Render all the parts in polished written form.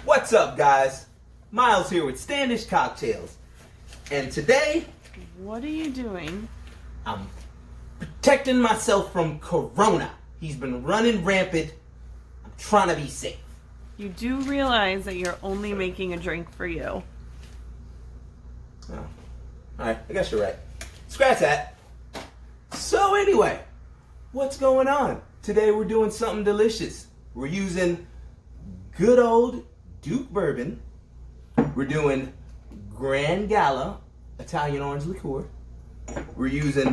What's up, guys? Miles here with Standishcocktails. And today, What are you doing? I'm protecting myself from Corona. He's been running rampant. I'm trying to be safe. You do realize that you're only making a drink for you. Oh. Alright, I guess you're right. Scratch that. So anyway, what's going on? Today we're doing something delicious. We're using good old Duke Bourbon. We're doing Gran Gala Italian orange liqueur. We're using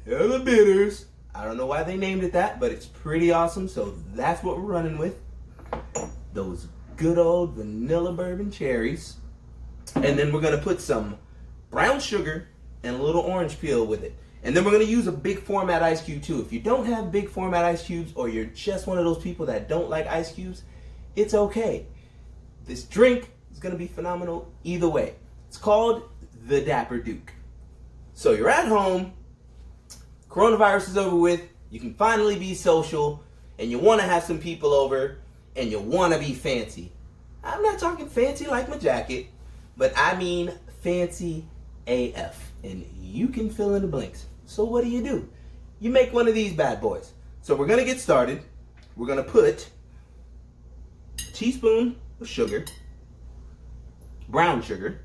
hella bitters. I don't know why they named it that, but it's pretty awesome, so that's what we're running with. Those good old vanilla bourbon cherries. And then we're gonna put some brown sugar and a little orange peel with it. And then we're gonna use a big format ice cube too. If you don't have big format ice cubes, or you're just one of those people that don't like ice cubes, it's okay. This drink is gonna be phenomenal either way. It's called the Dapper Duke. So you're at home, coronavirus is over with, you can finally be social, and you wanna have some people over, and you wanna be fancy. I'm not talking fancy like my jacket, but I mean fancy AF. And you can fill in the blanks. So what do? You make one of these bad boys. So we're gonna get started. We're gonna put a teaspoon of sugar, brown sugar.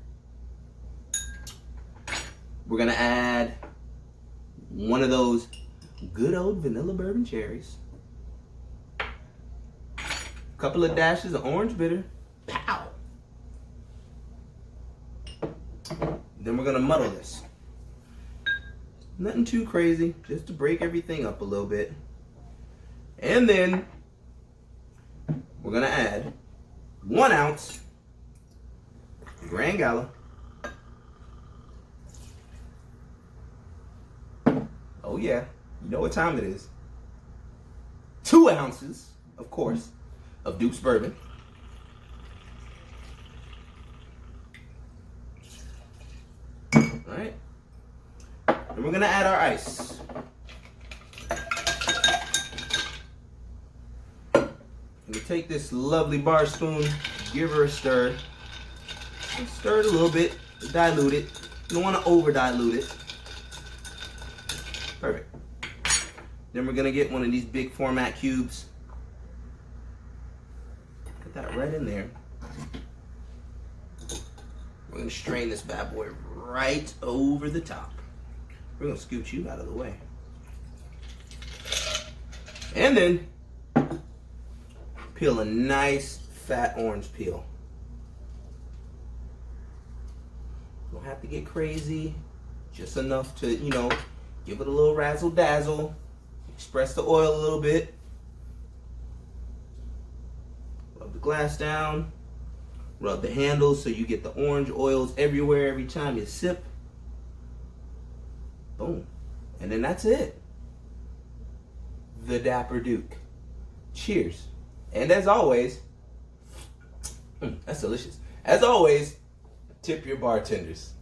We're gonna add one of those good old vanilla bourbon cherries, a couple of dashes of orange bitter. Pow! Then we're gonna muddle this. Nothing too crazy, just to break everything up a little bit. And then we're gonna add 1 ounce Gran Gala. Oh yeah, you know what time it is. 2 ounces, of course, of Duke's Bourbon. Alright. And we're gonna add our ice. I'm gonna take this lovely bar spoon, give her a stir. And stir it a little bit, dilute it. You don't wanna over dilute it. Perfect. Then we're gonna get one of these big format cubes. Put that right in there. We're gonna strain this bad boy right over the top. We're gonna scoot you out of the way. And then peel a nice fat orange peel. Don't have to get crazy, just enough to, give it a little razzle dazzle, express the oil a little bit. Rub the glass down, rub the handles so you get the orange oils everywhere every time you sip. Boom. And then that's it. The Dapper Duke. Cheers. And as always, that's delicious. As always, tip your bartenders.